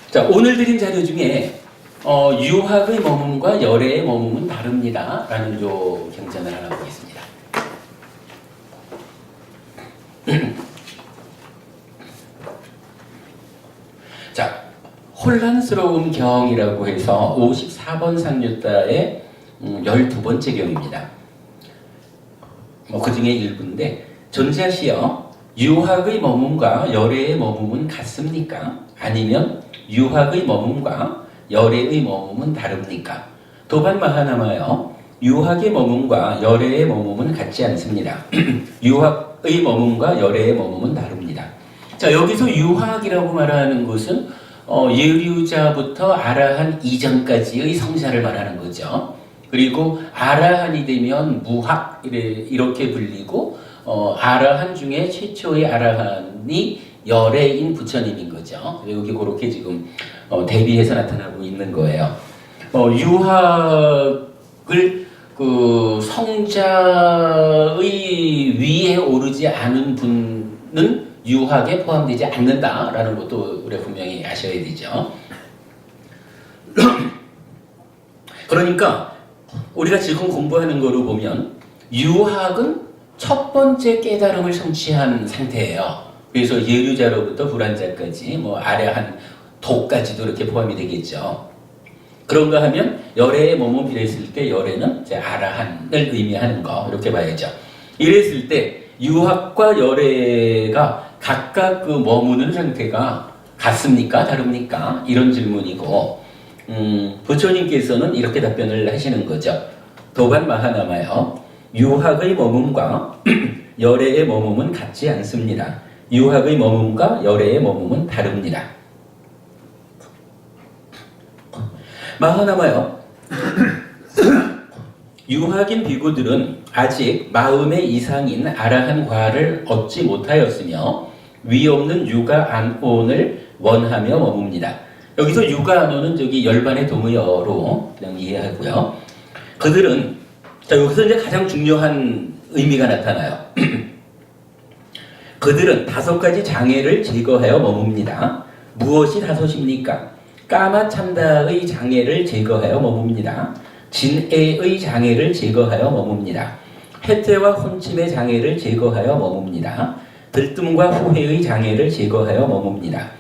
자, 오늘 드린 자료 중에 유학의 머문과 열애의 머문은 다릅니다 라는 요 경전을 하나 보겠습니다. 자, 혼란스러운 경이라고 해서 54번 상류따의 12번째 경입니다. 그 중에 일부인데, 전자시여 유학의 머문과 열애의 머문은 같습니까? 아니면 유학의 머문과 열애의 머문은 다릅니까? 도반마하나마여 유학의 머문과 열애의 머문은 같지 않습니다. 유학의 머문과 열애의 머문은 다릅니다. 자, 여기서 유학이라고 말하는 것은 예류자부터 아라한 이전까지의 성자를 말하는 거죠. 그리고 아라한이 되면 무학 이렇게 불리고 아라한 중에 최초의 아라한이 열애인 부처님인 거죠. 여기 그렇게 지금 대비해서 나타나고 있는 거예요. 유학을 그 성자의 위에 오르지 않은 분은 유학에 포함되지 않는다라는 것도 우리가 분명히 아셔야 되죠. 그러니까 우리가 지금 공부하는 거로 보면 유학은 첫 번째 깨달음을 성취한 상태예요. 그래서 예류자로부터 불안자까지 아래한 도까지도 이렇게 포함이 되겠죠. 그런가 하면 열애의 몸을 비례했을 때 열애는 이제 아라한을 의미하는 거 이렇게 봐야죠. 이랬을 때 유학과 열애가 각각 그 머무는 상태가 같습니까? 다릅니까? 이런 질문이고 부처님께서는 이렇게 답변을 하시는 거죠. 도반마하나마여 유학의 머문과 열애의 머문은 같지 않습니다. 유학의 머문과 열애의 머문은 다릅니다. 마하나마여 유학인 비구들은 아직 마음의 이상인 아라한 과를 얻지 못하였으며 위 없는 유가 안온을 원하며 머뭅니다. 여기서 유가 안온은 저기 열반의 동의어로 그냥 이해하고요. 그들은 자 여기서 이제 가장 중요한 의미가 나타나요. 그들은 5가지 장애를 제거하여 머뭅니다. 무엇이 5입니까? 까마참다의 장애를 제거하여 머뭅니다. 진애의 장애를 제거하여 머뭅니다. 해태와 혼침의 장애를 제거하여 머뭅니다. 들뜸과 후회의 장애를 제거하여 머뭅니다.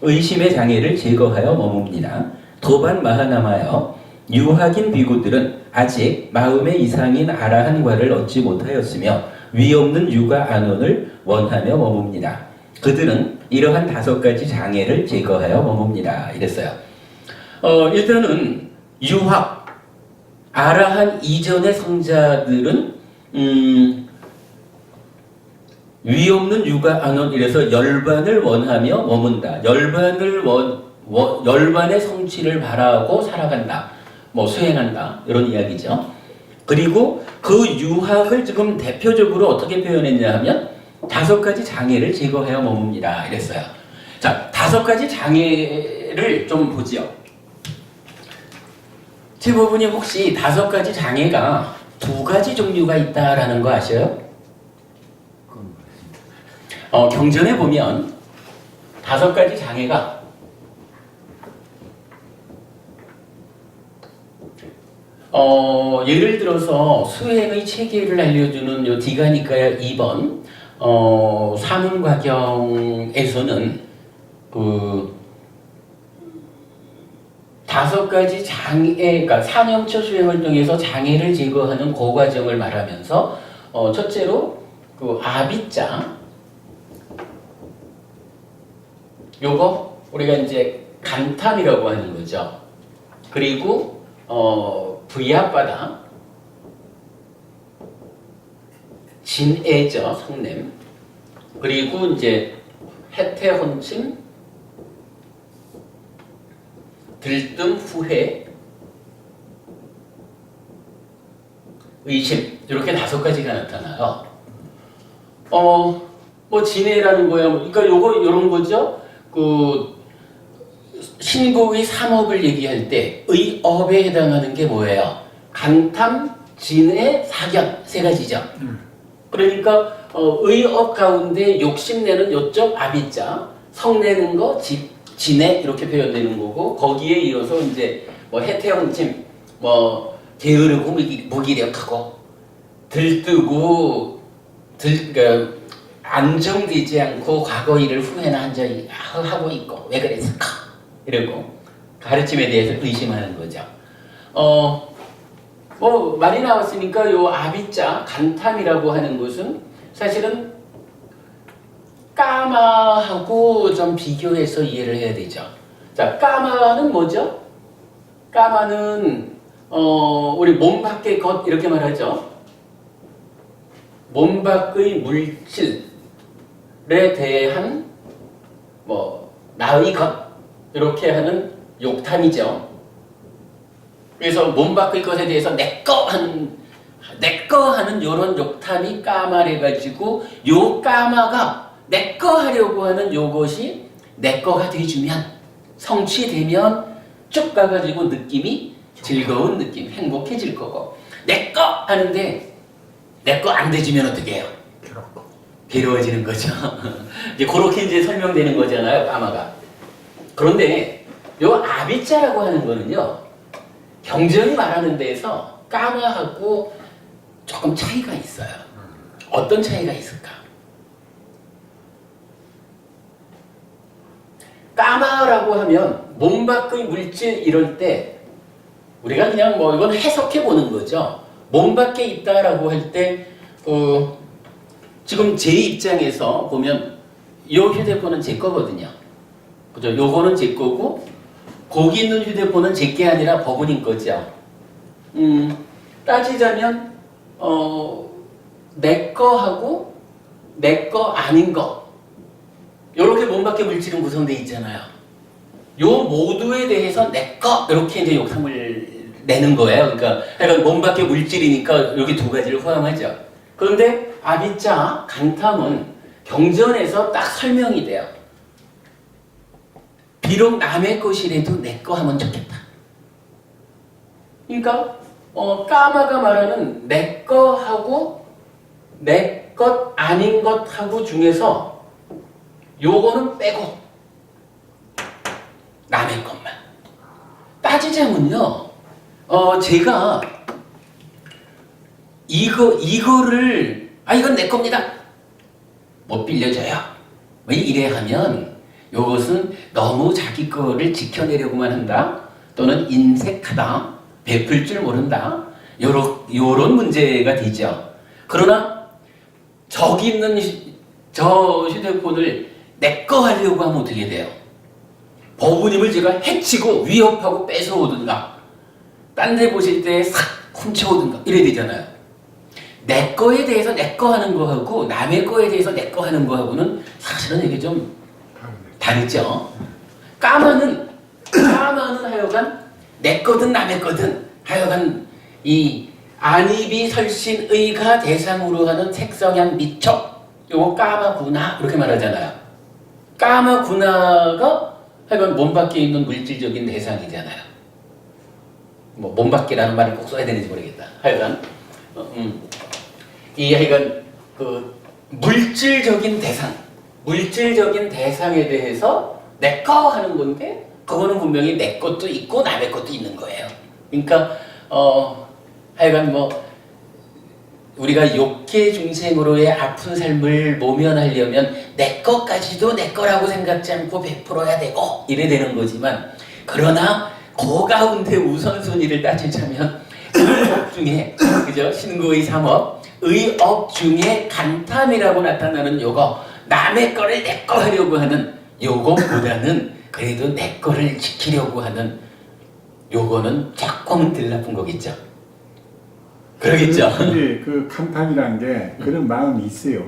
의심의 장애를 제거하여 머뭅니다. 도반마하나마여 유학인 비구들은 아직 마음의 이상인 아라한과를 얻지 못하였으며 위 없는 유가 안온을 원하며 머뭅니다. 그들은 이러한 5가지 장애를 제거하여 머뭅니다. 이랬어요. 일단은 유학 아라한 이전의 성자들은 위 없는 유가 안온 이래서 열반을 원하며 머문다. 열반의 성취를 바라고 살아간다. 수행한다. 이런 이야기죠. 그리고 그 유학을 지금 대표적으로 어떻게 표현했냐 하면 5가지 장애를 제거하여 머뭅니다. 이랬어요. 자, 5가지 장애를 좀 보지요. 제보분이 혹시 5가지 장애가 2가지 종류가 있다라는 거 아셔요? 경전에 보면 5가지 장애가 예를 들어서 수행의 체계를 알려주는 요 디가니카야 2번 사문과경에서는 그 5가지 장애, 그러니까 사명처 수행을 통해서 장애를 제거하는 그 과정을 말하면서 첫째로 그 아비자 요거 우리가 이제 간탐이라고 하는 거죠. 그리고 부야바다 진애저 성냄 그리고 이제 해태혼침 들뜸 후회 의심 이렇게 5가지가 나타나요. 진애라는 거야. 그러니까 요런 거죠. 그 신고의 3업을 얘기할 때 의업에 해당하는 게 뭐예요? 간탐, 진애, 사견 3가지죠. 의업 가운데 욕심내는 요쪽 아비자, 성내는 거, 진해 이렇게 표현되는 거고 거기에 이어서 이제 뭐 해태형침, 뭐 게으르고 무기력하고 들뜨고 그러니까 안정되지 않고 과거 일을 후회나 한 적이 하고 있고 왜 그랬을까 이러고 가르침에 대해서 의심하는 거죠. 뭐 말이 나왔으니까 요 아비자 간탐이라고 하는 것은 사실은 까마하고 좀 비교해서 이해를 해야 되죠. 자, 까마는 뭐죠? 까마는 우리 몸 밖의 것 이렇게 말하죠. 몸 밖의 물질에 대한 뭐 나의 것 이렇게 하는 욕탐이죠. 그래서 몸 밖의 것에 대해서 내꺼 하는 요런 욕탐이 까마래 가지고 요 까마가 내꺼 하려고 하는 요것이 내꺼가 돼주면 성취되면 쭉 가가지고 느낌이 즐거운 느낌, 행복해질 거고 내꺼 하는데 내꺼 안 돼주면 어떻게 해요? 괴로워지는 거죠. 이제 그렇게 이제 설명되는 거잖아요, 까마가. 그런데 요 아비자라고 하는 거는요. 경전이 말하는 데에서 까마하고 조금 차이가 있어요. 어떤 차이가 있을까? 까마라고 하면 몸 밖의 물질 이럴 때 우리가 그냥 뭐 이건 해석해 보는 거죠. 몸 밖에 있다라고 할 때 지금 제 입장에서 보면 요 휴대폰은 제 거거든요. 그죠? 요거는 제 거고 거기 있는 휴대폰은 제 게 아니라 법원인 거죠. 따지자면 내 거하고 내 거 아닌 거 이렇게 몸 밖의 물질은 구성되어 있잖아요. 요 모두에 대해서 내 거 이렇게 이제 욕심을 내는 거예요. 그러니까 몸 밖의 물질이니까 여기 두 가지를 포함하죠. 그런데 아비자 간탐은 경전에서 딱 설명이 돼요. 비록 남의 것이라도 내 거 하면 좋겠다. 그러니까 까마가 말하는 내 거하고 내 것 아닌 것하고 중에서 요거는 빼고 남의 것만. 따지자면요. 제가 이거를 이건 내 겁니다. 못 빌려줘요. 왜 이래 하면 요것은 너무 자기 거를 지켜내려고만 한다. 또는 인색하다. 베풀 줄 모른다. 요런 문제가 되죠. 그러나 저기 있는 저 휴대폰을 내 거 하려고 하면 어떻게 돼요? 법우님을 제가 해치고 위협하고 뺏어오든가 딴 데 보실 때 싹 훔쳐오든가 이래야 되잖아요. 내 거에 대해서 내 거 하는 거하고 남의 거에 대해서 내 거 하는 거하고는 사실은 이게 좀 다르죠. 까마는 하여간 내 거든 남의 거든 하여간 이 안입이 설신의가 대상으로 하는 색성향 미촉 요거 까마구나 이렇게 말하잖아요. 까마구나가 하여간 몸 밖에 있는 물질적인 대상이잖아요. 뭐 몸 밖이라는 말을 꼭 써야 되는지 모르겠다. 하여간 이 하여간 그 물질적인 대상에 대해서 내 거 하는 건데 그거는 분명히 내 것도 있고 남의 것도 있는 거예요. 그러니까 하여간 뭐 우리가 욕계 중생으로의 아픈 삶을 모면하려면 내 것까지도 내 거라고 생각지 않고 베풀어야 되고 이래 되는 거지만 그러나 그 가운데 우선순위를 따지자면 의업 중에 그죠? 신구의 삼업 의업 중에 간탐이라고 나타나는 요거 남의 거를 내 거 하려고 하는 요거보다는 그래도 내 거를 지키려고 하는 요거는 조금은 덜 나쁜 거겠죠. 그러겠죠. 근데 그 간탐이라는 게 그런 마음이 있어요.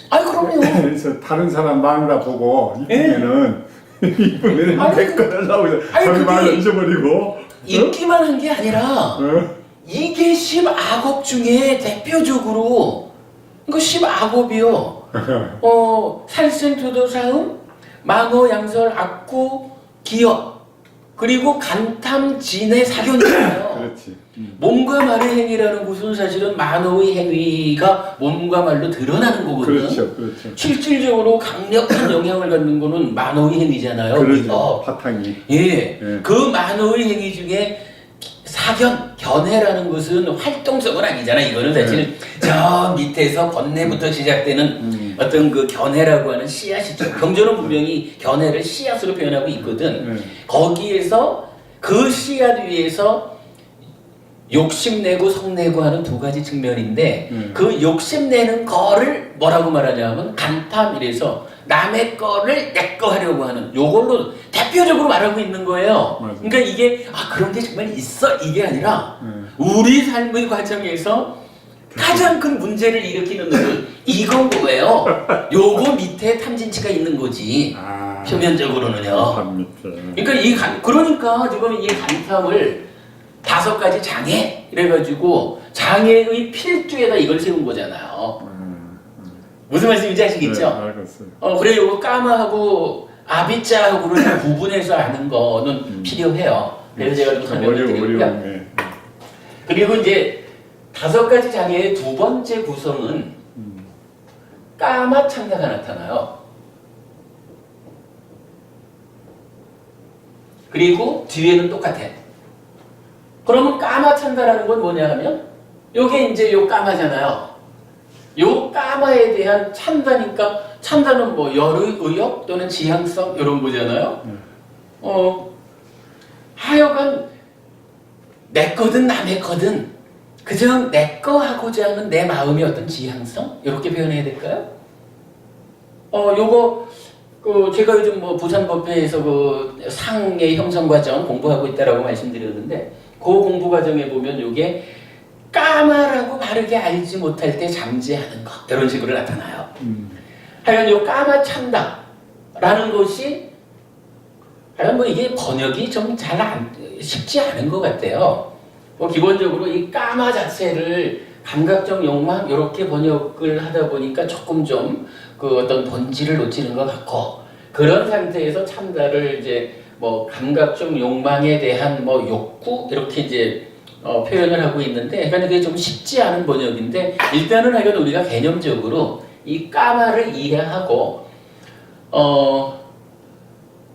그럼요. 그래서 다른 사람 마누라 보고 이쁘면은 내 거 달라고 해서 자기 마음을 잊어버리고 있기만 한 게 아니라 이게 10악업 중에 대표적으로 이거 10악업이요. 살생투도사음, 망어양설, 악구, 기업 그리고 간탐진의 사견이잖아요. 그렇지. 몸과 말의 행위라는 것은 사실은 만호의 행위가 몸과 말로 드러나는 거거든요. 그렇죠, 그렇죠. 실질적으로 강력한 영향을 갖는 거는 만호의 행위잖아요. 그러죠. 바탕이. 예. 예. 그 만호의 행위 중에 사견, 견해라는 것은 활동성은 아니잖아요. 이거는 사실 저 밑에서 번뇌부터 시작되는 어떤 그 견해라고 하는 씨앗이죠. 경전은 분명히 견해를 씨앗으로 표현하고 있거든. 거기에서 그 씨앗 위에서 욕심내고 성내고 하는 두 가지 측면인데 그 욕심내는 거를 뭐라고 말하냐면 간탐이래서 남의 거를 내 거 하려고 하는 요걸로 대표적으로 말하고 있는 거예요. 맞아. 그러니까 이게 그런 게 정말 있어 이게 아니라 우리 삶의 과정에서 가장 큰 문제를 일으키는 놈은 이건 거예요. 요거 밑에 탐진치가 있는 거지. 표면적으로는요. 간 밑에. 그러니까 그러니까 지금 이 간탐을 5가지 장애 이래가지고 장애의 필두에다 이걸 세운 거잖아요. 무슨 말씀인지 아시겠죠? 네, 알겠어요. 그래 요거 까마하고 아비자하고를 다 구분해서 아는 거는 필요해요. 그래서 제가 좀 설명을 드리고요. 그리고 이제 5가지 장애의 두 번째 구성은 까마찬다가 나타나요. 그리고 뒤에는 똑같아. 그러면 까마찬다라는 건 뭐냐 하면 요게 이제 요 까마잖아요. 요 까마에 대한 찬다니까 찬다는 뭐 열의의욕 또는 지향성 이런 거잖아요. 하여간 내 거든 남의 거든 그저 내 거 하고자 하는 내 마음의 어떤 지향성 이렇게 표현해야 될까요? 요거 제가 요즘 뭐 부산법회에서 그 상의 형성 과정 공부하고 있다라고 말씀드렸는데 그 공부 과정에 보면 요게 까마라고 바르게 알지 못할 때 잠재하는 것 이런 식으로 나타나요. 하여간 요 까마 찬다라는 것이 하여간 뭐 이게 번역이 좀 잘 쉽지 않은 것 같아요. 기본적으로 이 까마 자체를 감각적 욕망 이렇게 번역을 하다 보니까 조금 좀 그 어떤 본질을 놓치는 것 같고 그런 상태에서 찬다를 이제 뭐 감각적 욕망에 대한 뭐 욕구 이렇게 이제 표현을 하고 있는데 그러니까 그게 좀 쉽지 않은 번역인데 일단은 하여간 우리가 개념적으로 이 까마를 이해하고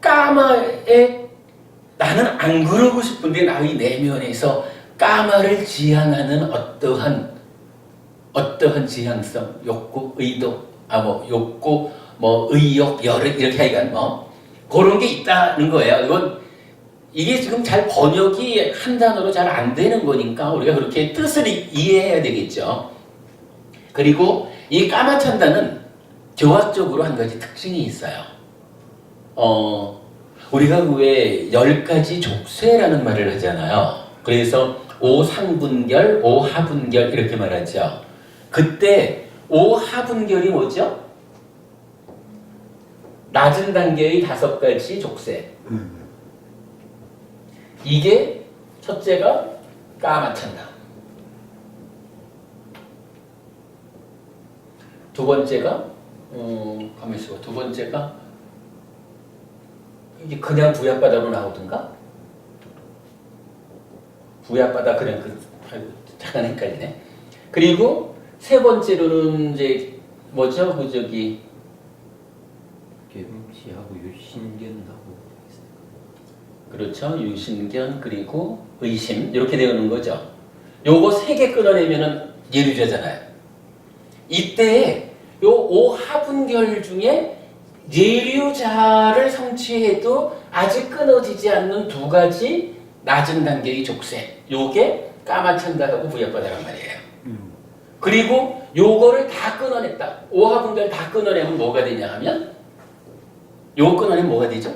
까마에 나는 안 그러고 싶은데 나의 내면에서 까마를 지향하는 어떠한 지향성, 욕구, 의도, 욕구, 의욕, 열을 이렇게 하여간 그런 게 있다는 거예요. 이게 지금 잘 번역이 한 단어로 잘 안 되는 거니까 우리가 그렇게 뜻을 이해해야 되겠죠. 그리고 이 까마찬다는 교학적으로 한 가지 특징이 있어요. 우리가 왜 10가지 족쇄라는 말을 하잖아요. 그래서 오상분결, 오하분결 이렇게 말하죠. 그때 오하분결이 뭐죠? 낮은 단계의 5가지 족쇄. 이게 첫째가 까마찬다. 두 번째가 가만히 있어. 두 번째가 이게 그냥 부약바다로 나오던가? 부약바다 그냥 잠깐 헷갈리네. 그리고 세 번째로는 이제 뭐죠? 계름치하고 유신견하고 그렇죠. 유신견 그리고 의심 이렇게 되는 거죠. 요거 3개 끊어내면은 예류자잖아요. 이때 요 오하분결 중에 예류자를 성취해도 아직 끊어지지 않는 2가지 낮은 단계의 족쇄. 요게 까마찬다하고 부약바다란 말이에요. 그리고 요거를 다 끊어냈다. 오하분결 다 끊어내면 뭐가 되냐 하면 요거 끊어내면 뭐가 되죠?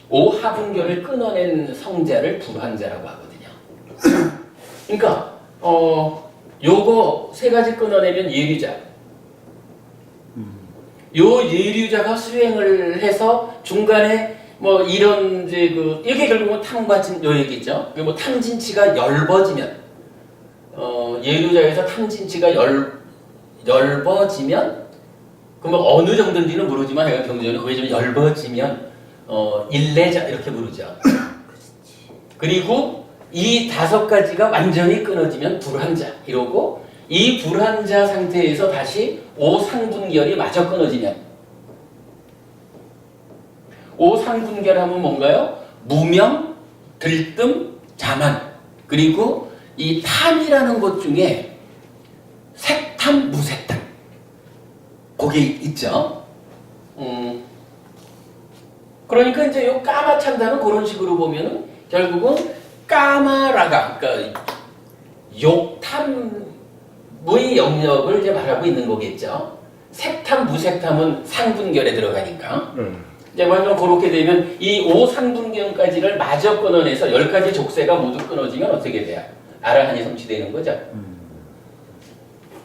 오하분결을 끊어낸 성자를 불황자라고 하거든요. 그러니까 요거 3가지 끊어내면 예류자. 요 예류자가 수행을 해서 중간에 뭐 이런 이제 이게 결국은 탐과진 요 얘기죠. 뭐 탐진치가 열버지면 예류자에서 탐진치가 열버지면 그럼 어느 정도인지는 모르지만 내가 경전에 왜 좀 열버지면 일례자 이렇게 부르죠. 그리고 이 5가지가 완전히 끊어지면 불환자 이러고 이 불환자 상태에서 다시 오상분결이 마저 끊어지면 오상분결하면 뭔가요? 무명, 들뜸, 자만 그리고 이 탐이라는 것 중에 색탐, 무색탐 거기 있죠. 그러니까 이제 요 까마찬다는 그런 식으로 보면은 결국은 까마라가 그러니까 욕탐의 영역을 이제 말하고 있는 거겠죠. 색탐, 무색탐은 상분결에 들어가니까. 이제 완전 그렇게 되면 이 5상분경까지를 마저 끊어내서 10가지 족쇄가 모두 끊어지면 어떻게 돼요? 아라한이 성취되는 거죠.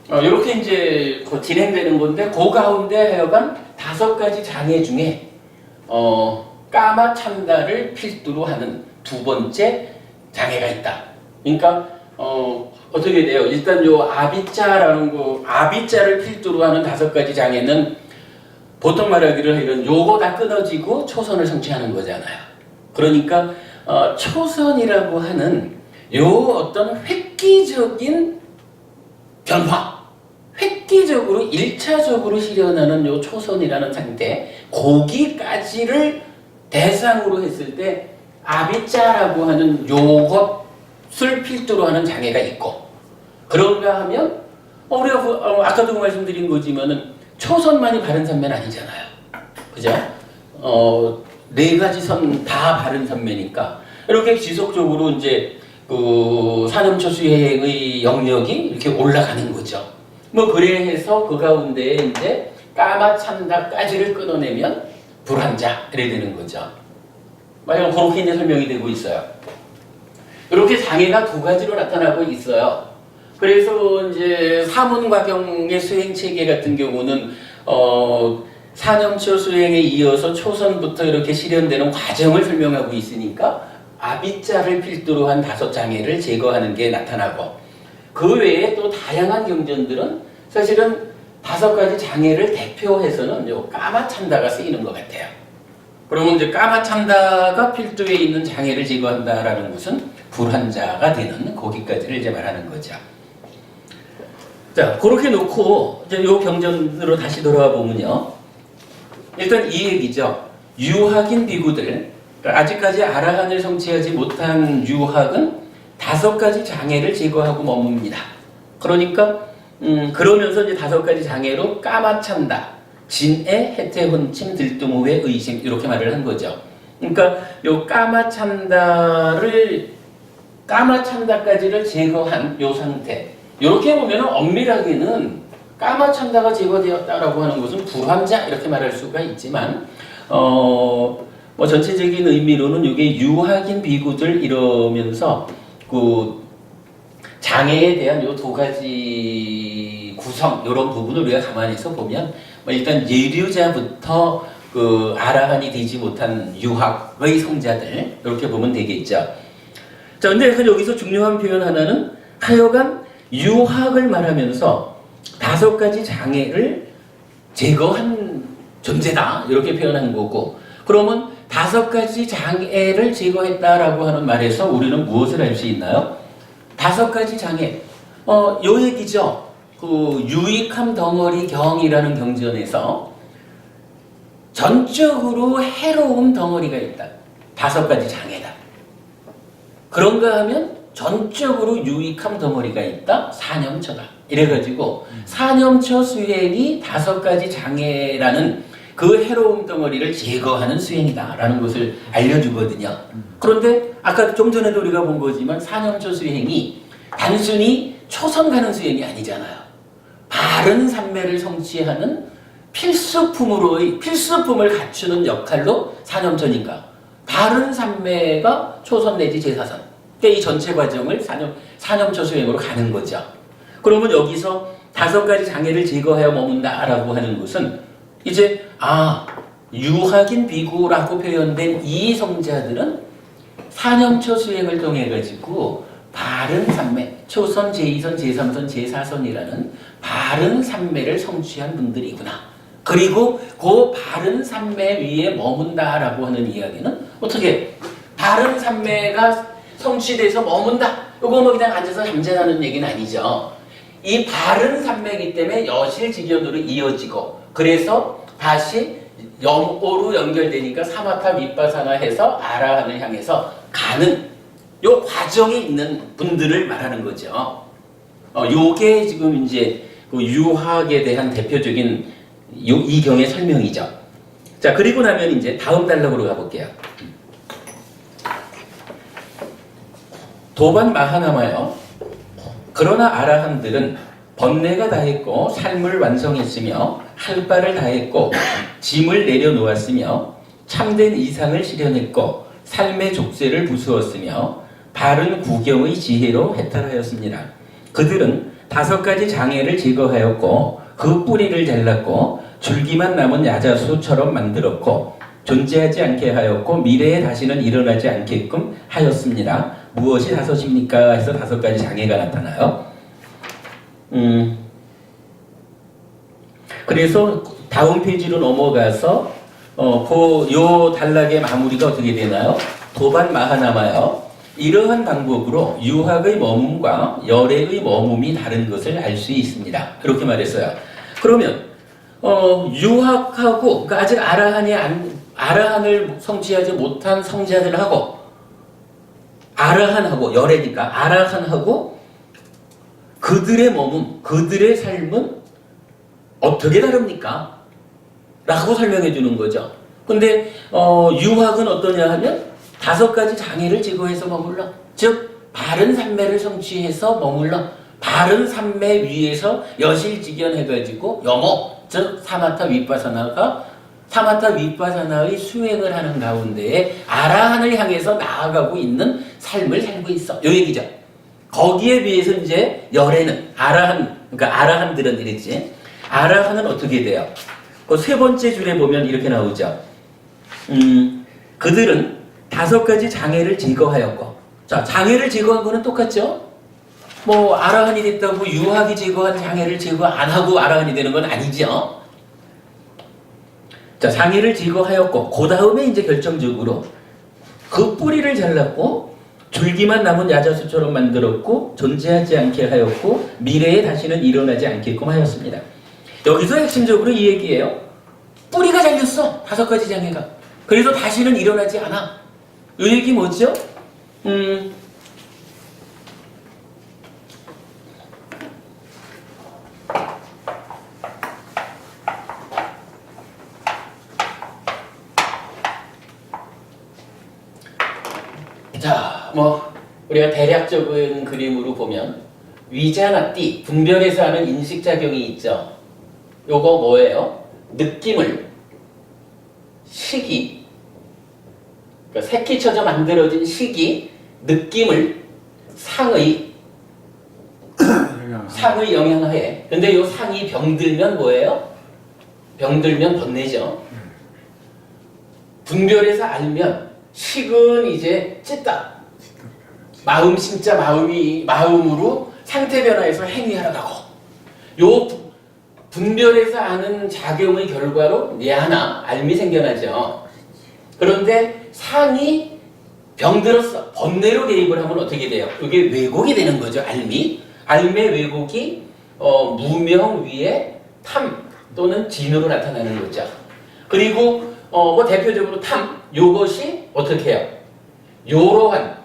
이렇게 이제 진행되는 건데 그 가운데 하여간 5가지 장애 중에 까마찬다를 필두로 하는 두 번째 장애가 있다. 그러니까 어떻게 돼요? 일단 요 아비자라는 거 아비자를 필두로 하는 5가지 장애는 보통 말하기를 이런 요거 다 끊어지고 초선을 성취하는 거잖아요. 그러니까 초선이라고 하는 요 어떤 획기적인 변화, 획기적으로 1차적으로 실현하는 요 초선이라는 상태, 거기까지를 대상으로 했을 때 아비자라고 하는 요것을 필두로 하는 장애가 있고, 그런가 하면 우리가 아까도 말씀드린 거지만은 초선만이 바른 선매는 아니잖아요. 그죠? 4가지 선 다 바른 선매니까 이렇게 지속적으로 이제 그 산염초 수행의 영역이 이렇게 올라가는 거죠. 뭐 그래 해서 그 가운데에 이제 까마찬다까지를 끊어내면 불환자 이래 되는 거죠. 만약 그렇게 이제 설명이 되고 있어요. 이렇게 장애가 2가지로 나타나고 있어요. 그래서 이제 사문과경의 수행 체계 같은 경우는 산염초 수행에 이어서 초선부터 이렇게 실현되는 과정을 설명하고 있으니까 아비자를 필두로 한 5장애를 제거하는 게 나타나고, 그 외에 또 다양한 경전들은 사실은 5가지 장애를 대표해서는 요 까마찬다가 쓰이는 것 같아요. 그러면 이제 까마찬다가 필두에 있는 장애를 제거한다라는 것은 불환자가 되는 거기까지를 이제 말하는 거죠. 자, 그렇게 놓고 이제 요 경전으로 다시 돌아와 보면요. 일단 이 얘기죠. 유학인 비구들, 그러니까 아직까지 아라한을 성취하지 못한 유학은 5가지 장애를 제거하고 머뭅니다. 그러니까 그러면서 이제 5가지 장애로 까마찬다, 진애, 해태혼침, 들뜸후회, 의심 이렇게 말을 한 거죠. 그러니까 요 까마찬다까지를 제거한 요 상태. 이렇게 보면 엄밀하게는 까마찬다가 제거되었다라고 하는 것은 불환자 이렇게 말할 수가 있지만 뭐 전체적인 의미로는 이게 유학인 비구들 이러면서 그 장애에 대한 요 2가지 구성 이런 부분을 우리가 감안해서 보면 뭐 일단 예류자부터 그 아라한이 되지 못한 유학의 성자들 이렇게 보면 되겠죠. 자, 근데 여기서 중요한 표현 하나는 하여간 유학을 말하면서 5가지 장애를 제거한 존재다 이렇게 표현한 거고, 그러면 5가지 장애를 제거했다라고 하는 말에서 우리는 무엇을 알 수 있나요? 5가지 장애, 요 얘기죠. 그 유익함 덩어리 경이라는 경전에서 전적으로 해로움 덩어리가 있다. 5가지 장애다. 그런가 하면 전적으로 유익함 덩어리가 있다. 사념처다. 이래가지고 사념처 수행이 5가지 장애라는 그 해로움 덩어리를 제거하는 수행이다라는 것을 알려주거든요. 그런데 아까 좀 전에도 우리가 본 거지만 사념처 수행이 단순히 초선 가는 수행이 아니잖아요. 바른 삼매를 성취하는 필수품을 갖추는 역할로 사념처니까 바른 삼매가 초선 내지 제사선. 그러니까 이 전체 과정을 사념처 수행으로 가는 거죠. 그러면 여기서 5가지 장애를 제거하여 머문다라고 하는 것은 이제 유학인 비구라고 표현된 이 성자들은 사념처 수행을 통해 가지고 바른 삼매, 초선, 제2선, 제3선, 제4선이라는 바른 삼매를 성취한 분들이구나. 그리고 그 바른 산매 위에 머문다라고 하는 이야기는 어떻게 바른 산매가 성취돼서 머문다. 이거 뭐 그냥 앉아서 잠자는 얘기는 아니죠. 이 바른 산매이기 때문에 여실직연으로 이어지고 그래서 다시 영오로 연결되니까 사마타 윗바사나 해서 아라한을 향해서 가는 요 과정에 있는 분들을 말하는 거죠. 요게 지금 이제 그 유학에 대한 대표적인 이 경의 설명이죠. 자, 그리고 나면 이제 다음 단락으로 가볼게요. 도반 마하나마요. 그러나 아라한들은 번뇌가 다했고 삶을 완성했으며 할 바를 다했고 짐을 내려놓았으며 참된 이상을 실현했고 삶의 족쇄를 부수었으며 바른 구경의 지혜로 해탈하였습니다. 그들은 5가지 장애를 제거하였고 그 뿌리를 잘랐고 줄기만 남은 야자수처럼 만들었고 존재하지 않게 하였고 미래에 다시는 일어나지 않게끔 하였습니다. 무엇이 5입니까? 해서 5가지 장애가 나타나요. 그래서 다음 페이지로 넘어가서 요 단락의 마무리가 어떻게 되나요? 도반 마하나마요. 이러한 방법으로 유학의 머문과 열애의 머문이 다른 것을 알 수 있습니다. 그렇게 말했어요. 그러면 유학하고 그러니까 아직 아라한을 성취하지 못한 성자들하고 아라한하고 열애니까 아라한하고 그들의 머문, 그들의 삶은 어떻게 다릅니까? 라고 설명해 주는 거죠. 근데 유학은 어떠냐 하면 5가지 장애를 제거해서 머물러. 즉 바른 산매를 성취해서 머물러. 바른 산매 위에서 여실직연해가지고 영어, 즉 사마타 윗바사나의 수행을 하는 가운데에 아라한을 향해서 나아가고 있는 삶을 살고 있어. 요 얘기죠. 거기에 비해서 이제 열애는 그러니까 아라한들은 이랬지. 아라한은 어떻게 돼요? 그 3번째 줄에 보면 이렇게 나오죠. 그들은 5가지 장애를 제거하였고, 자, 장애를 제거한 거는 똑같죠? 뭐 아라한이 됐다고 유학이 제거한 장애를 제거 안 하고 아라한이 되는 건 아니죠. 자, 장애를 제거하였고 그 다음에 이제 결정적으로 그 뿌리를 잘랐고 줄기만 남은 야자수처럼 만들었고 존재하지 않게 하였고 미래에 다시는 일어나지 않게끔 하였습니다. 여기서 핵심적으로 이 얘기예요. 뿌리가 잘렸어. 5가지 장애가. 그래서 다시는 일어나지 않아. 이 얘기 뭐죠? 자, 우리가 대략적인 그림으로 보면 위자나 띠, 분별해서 하는 인식작용이 있죠. 요거 뭐예요? 느낌을, 시기, 그러니까 새끼 쳐져 만들어진 시기, 느낌을 상의 영향하에. 근데 요 상이 병들면 뭐예요? 병들면 번뇌죠. 분별해서 알면 식은 이제 찢다. 마음 심자 마음으로 상태 변화해서 행위하러 가고. 요 분별해서 아는 작용의 결과로 뇌하나 알미 생겨나죠. 그런데 상이 병들었어. 번뇌로 대입을 하면 어떻게 돼요? 이게 왜곡이 되는 거죠. 알미의 왜곡이 무명 위에 탐 또는 진으로 나타나는 거죠. 그리고 대표적으로 탐, 요것이 어떻게 해요? 요러한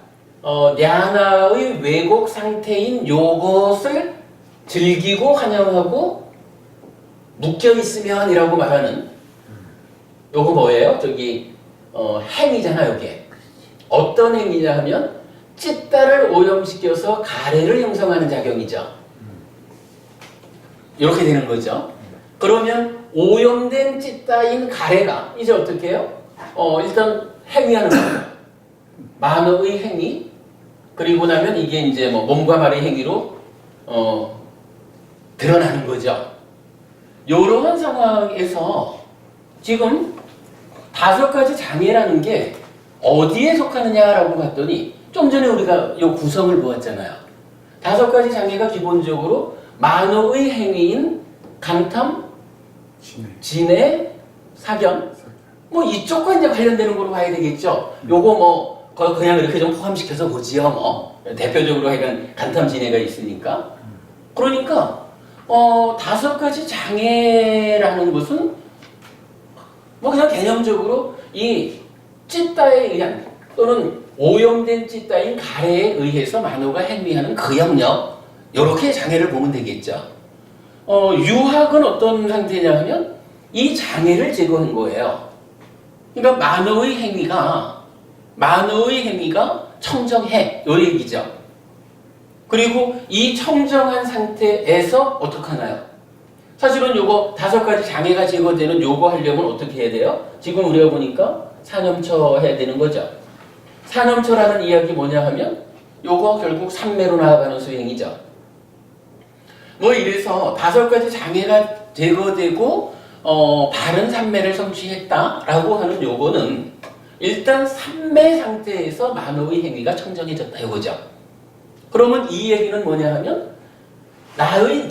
냐나의 왜곡 상태인 요것을 즐기고 환영하고 묶여있으면이라고 말하는 요거 뭐예요? 행위잖아. 요게 어떤 행위냐 하면 찢다를 오염시켜서 가래를 형성하는 작용이죠. 이렇게 되는 거죠. 그러면 오염된 찢다인 가래가 이제 어떻게 해요? 일단 행위하는 거예요. 만어의 행위, 그리고 나면 이게 이제 몸과 말의 행위로 드러나는 거죠. 이런 상황에서 지금 5가지 장애라는 게 어디에 속하느냐라고 봤더니 좀 전에 우리가 이 구성을 보았잖아요. 5가지 장애가 기본적으로 만어의 행위인 강탐, 진해, 사견, 뭐 이쪽과 이제 관련되는 거로 봐야 되겠죠. 요거 뭐 그냥 이렇게 좀 포함시켜서 보지요. 뭐 대표적으로 하여간 간탐 진해가 있으니까. 그러니까 5가지 장애라는 것은 뭐 그냥 개념적으로 이 찌따에 의한 또는 오염된 찌따인 가래에 의해서 만호가 행위하는 그 영역, 이렇게 장애를 보면 되겠죠. 유학은 어떤 상태냐 하면 이 장애를 제거한 거예요. 그러니까 만호의 행위가 청정해, 요 얘기죠. 그리고 이 청정한 상태에서 어떻게 하나요? 사실은 요거 5가지 장애가 제거되는 요거 하려면 어떻게 해야 돼요? 지금 우리가 보니까 산염처 해야 되는 거죠. 산염처라는 이야기 뭐냐 하면 요거 결국 산매로 나아가는 수행이죠. 뭐 이래서 5가지 장애가 제거되고 바른 산매를 성취했다라고 하는 요거는 일단 산매 상태에서 만호의 행위가 청정해졌다 이거죠. 그러면 이 얘기는 뭐냐 하면 나의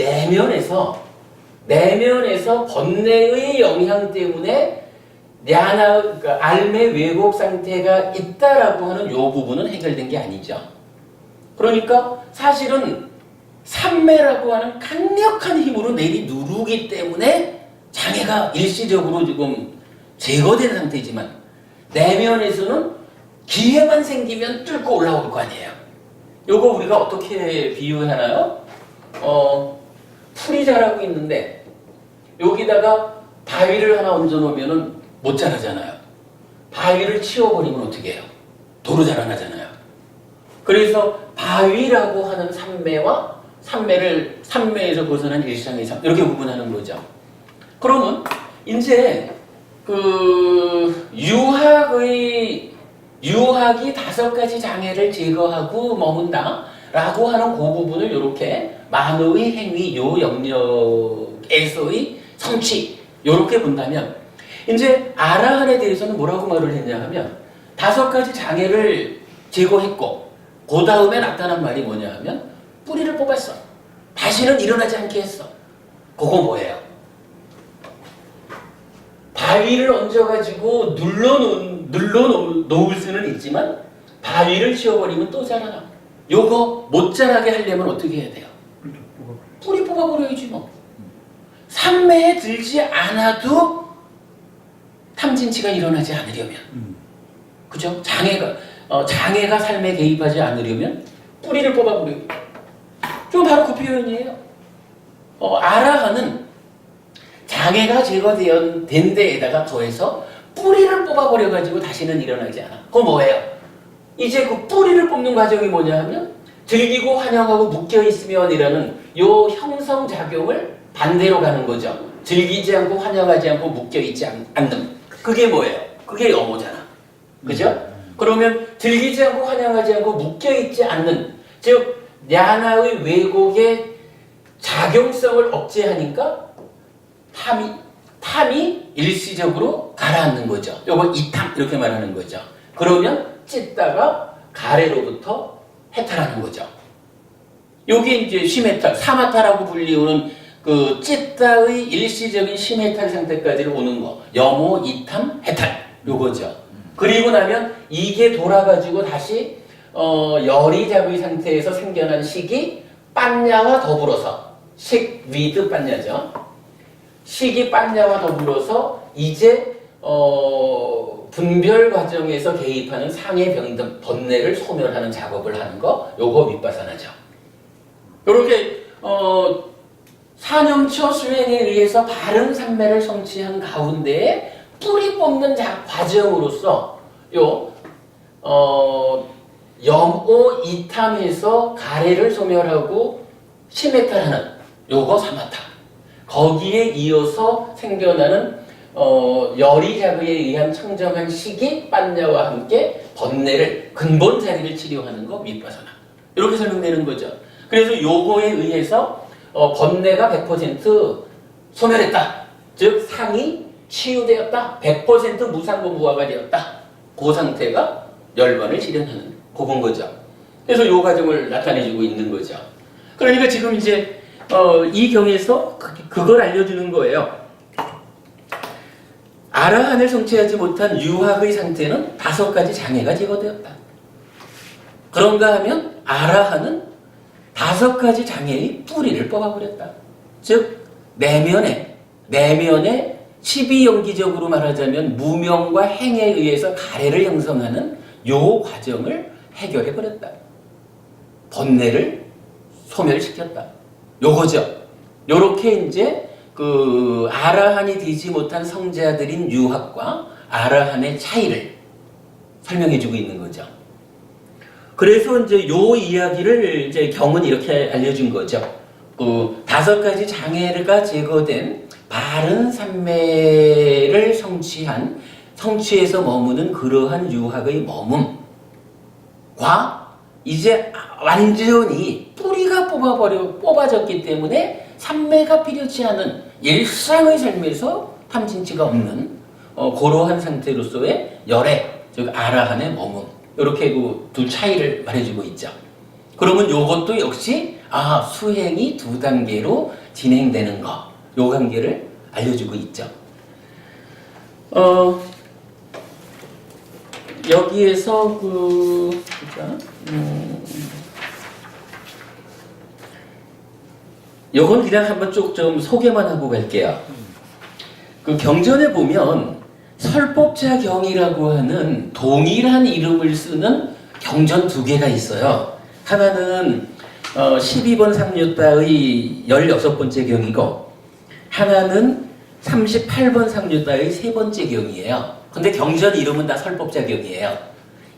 내면에서 번뇌의 영향 때문에 그러니까 알매 왜곡 상태가 있다라고 하는 요 부분은 해결된 게 아니죠. 그러니까 사실은 산매라고 하는 강력한 힘으로 내리 누르기 때문에 장애가 일시적으로 지금 제거된 상태지만 내면에서는 기회만 생기면 뚫고 올라올 거 아니에요. 요거 우리가 어떻게 비유하나요? 풀이 자라고 있는데 여기다가 바위를 하나 얹어 놓으면은 못 자라잖아요. 바위를 치워버리면 어떻게 해요? 도로 자라나잖아요. 그래서 바위라고 하는 산매에서 벗어난 일상의 삶, 이렇게 구분하는 거죠. 그러면 이제 유학이 5가지 장애를 제거하고 머문다라고 하는 그 부분을 이렇게 만호의 행위 요 영역에서의 성취 이렇게 본다면 이제 아라한에 대해서는 뭐라고 말을 했냐 하면 5가지 장애를 제거했고 그 다음에 나타난 말이 뭐냐 하면 뿌리를 뽑았어. 다시는 일어나지 않게 했어. 그거 뭐예요? 바위를 얹어가지고 눌러놓을 수는 있지만 바위를 치워버리면 또 자라나. 요거 못 자라게 하려면 어떻게 해야 돼요? 뿌리 뽑아버려야지 뭐. 산매에 들지 않아도 탐진치가 일어나지 않으려면, 그죠? 장애가 삶에 개입하지 않으려면 뿌리를 뽑아버려요. 좀 바로 그 표현이에요. 아라한은 장애가 제거된 데에다가 더해서 뿌리를 뽑아버려가지고 다시는 일어나지 않아. 그거 뭐예요? 이제 그 뿌리를 뽑는 과정이 뭐냐 하면 즐기고 환영하고 묶여있으면이라는 요 형성작용을 반대로 가는 거죠. 즐기지 않고 환영하지 않고 묶여있지 않는. 그게 뭐예요? 그게 영호잖아. 그죠? 그러면 즐기지 않고 환영하지 않고 묶여있지 않는, 즉 냐나의 왜곡의 작용성을 억제하니까 탐이 일시적으로 가라앉는 거죠. 요거 이탐 이렇게 말하는 거죠. 그러면 찢다가 가래로부터 해탈하는 거죠. 요게 이제 심해탈, 사마타라고 불리우는 그 찢다의 일시적인 심해탈 상태까지 오는 거. 염호, 이탐, 해탈. 요거죠. 그리고 나면 이게 돌아가지고 다시 열이작의 상태에서 생겨난 식이 빤냐와 더불어서 with 빤냐죠. 식이 빤냐와 더불어서 이제 분별 과정에서 개입하는 상해 병등 번뇌를 소멸하는 작업을 하는 거, 요거 윗바사나죠. 요렇게 산염처 수행에 의해서 바른 산매를 성취한 가운데에 뿌리 뽑는 과정으로서 염오 이탐에서 가래를 소멸하고 심해탈하는 요거 사마타. 거기에 이어서 생겨나는 열이작에 의한 청정한 식이 빤냐와 함께 번뇌를 근본 자리를 치료하는 거 윗바사나. 이렇게 설명되는 거죠. 그래서 요거에 의해서 번뇌가 100% 소멸했다. 즉 상이 치유되었다. 100% 무상고 무화가 되었다. 그 상태가 열반을 실현하는 그건 거죠. 그래서 요 과정을 나타내주고 있는 거죠. 그러니까 지금 이제 이 경에서 그걸 알려주는 거예요. 아라한을 성취하지 못한 유학의 상태는 5가지 장애가 제거되었다. 그런가 하면 아라한은 5가지 장애의 뿌리를 뽑아버렸다. 즉 내면에 12연기적으로 말하자면 무명과 행에 의해서 가래를 형성하는 요 과정을 해결해버렸다. 번뇌를 소멸시켰다. 요거죠. 요렇게 이제 그 아라한이 되지 못한 성자들인 유학과 아라한의 차이를 설명해주고 있는 거죠. 그래서 이제 요 이야기를 이제 경은 이렇게 알려준 거죠. 그 5가지 장애가 제거된 바른 삼매를 성취해서 머무는 그러한 유학의 머문과 이제 완전히 뿌리가 뽑아졌기 때문에 삼매가 필요치 않은 일상의 삶에서 탐진치가 없는 그러한 상태로서의 열애, 즉 아라한의 머문, 이렇게 그 두 차이를 말해주고 있죠. 그러면 요것도 역시 수행이 2단계로 진행되는 거, 요 관계를 알려주고 있죠. 여기에서 요건 그냥 한번 쭉 좀 소개만 하고 갈게요. 그 경전에 보면 설법자경이라고 하는 동일한 이름을 쓰는 경전 2개가 있어요. 하나는 12번 상류따의 16번째 경이고 하나는 38번 상류따의 3번째 경이에요. 근데 경전 이름은 다 설법자경이에요.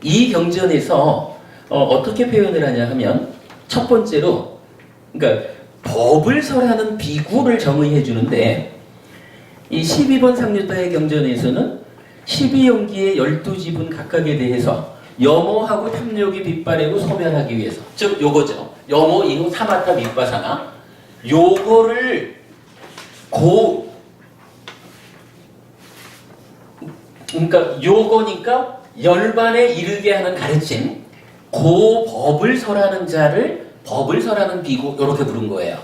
이 경전에서 어떻게 표현을 하냐 하면 첫 번째로 그러니까 법을 설하는 비구를 정의해 주는데 이 12번 상류따의 경전에서는 12연기의 12지분 각각에 대해서 염오하고 탐욕이 빗바래고 소멸하기 위해서, 즉 요거죠. 염오 이후 사마타 윗바사나 요거를 그러니까 요거니까 열반에 이르게 하는 가르침, 고 법을 설하는 자를 법을 설하는 비구 이렇게 부른 거예요.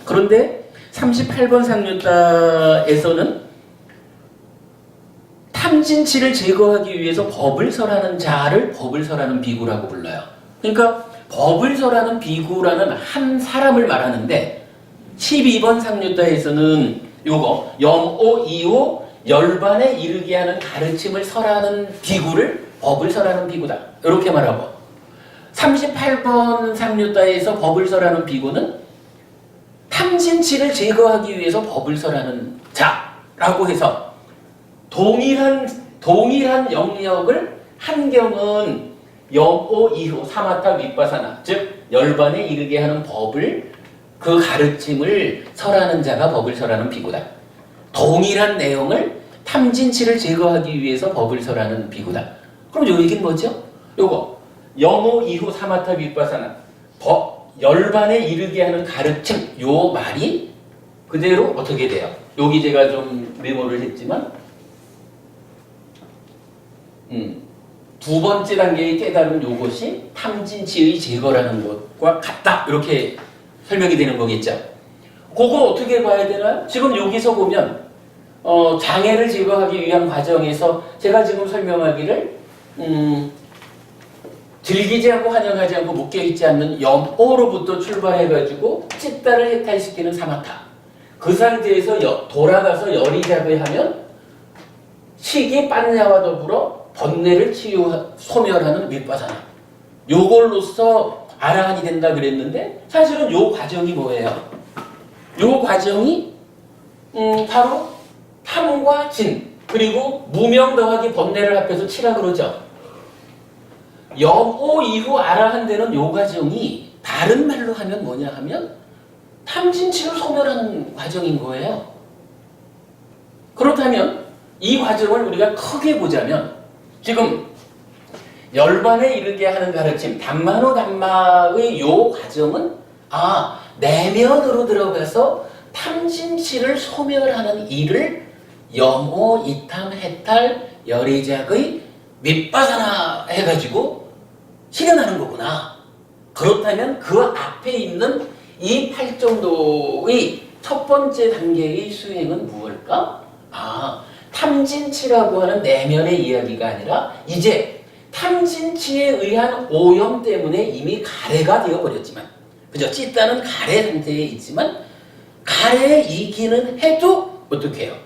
그런데 38번 상류따에서는 탐진치를 제거하기 위해서 법을 설하는 자를 법을 설하는 비구라고 불러요. 그러니까 법을 설하는 비구라는 한 사람을 말하는데 12번 상류따에서는 요거 염오 이오 열반에 이르게 하는 가르침을 설하는 비구를 법을 설하는 비구다. 이렇게 말하고 38번 상류따에서 법을 설하는 비구는 탐진치를 제거하기 위해서 법을 설하는 자라고 해서 동일한 영역을 한 경은 염오 이후 사마타 윗바사나 즉 열반에 이르게 하는 법을 그 가르침을 설하는 자가 법을 설하는 비구다. 동일한 내용을 탐진치를 제거하기 위해서 법을 설하는 비구다. 그럼 요 얘기는 뭐죠? 요거 염오 이후 사마타 윗바사나 열반에 이르게 하는 가르침 요 말이 그대로 어떻게 돼요? 여기 제가 좀 메모를 했지만 2번째 단계의 깨달음 요것이 탐진치의 제거라는 것과 같다. 이렇게 설명이 되는 거겠죠. 그거 어떻게 봐야 되나요? 지금 여기서 보면 장애를 제거하기 위한 과정에서 제가 지금 설명하기를 즐기지 않고 환영하지 않고 묶여있지 않는 염오로부터 출발해가지고 찌따를 해탈시키는 사마타, 그 상태에서 돌아가서 열이작을 하면 식이 빤냐와 더불어 번뇌를 소멸하는 윗바사나, 요걸로써 아라한이 된다 그랬는데 사실은 요 과정이 뭐예요? 요 과정이 바로 탐과 진 그리고 무명 더하기 번뇌를 합해서 치라 그러죠. 염오 이후 아라한 되는 요 과정이 다른 말로 하면 뭐냐 하면 탐진치를 소멸하는 과정인 거예요. 그렇다면 이 과정을 우리가 크게 보자면 지금 열반에 이르게 하는 가르침 담마노 담마의 요 과정은 내면으로 들어가서 탐진치를 소멸하는 일을 염오, 이탐, 해탈, 열이작의 윗바사나 해가지고 실현하는 거구나. 그렇다면 그 앞에 있는 이 8정도의 첫 번째 단계의 수행은 무엇일까? 탐진치라고 하는 내면의 이야기가 아니라 이제 탐진치에 의한 오염 때문에 이미 가래가 되어버렸지만, 그죠? 찢다는 가래 상태에 있지만 가래에 있기는 해도 어떻게 해요?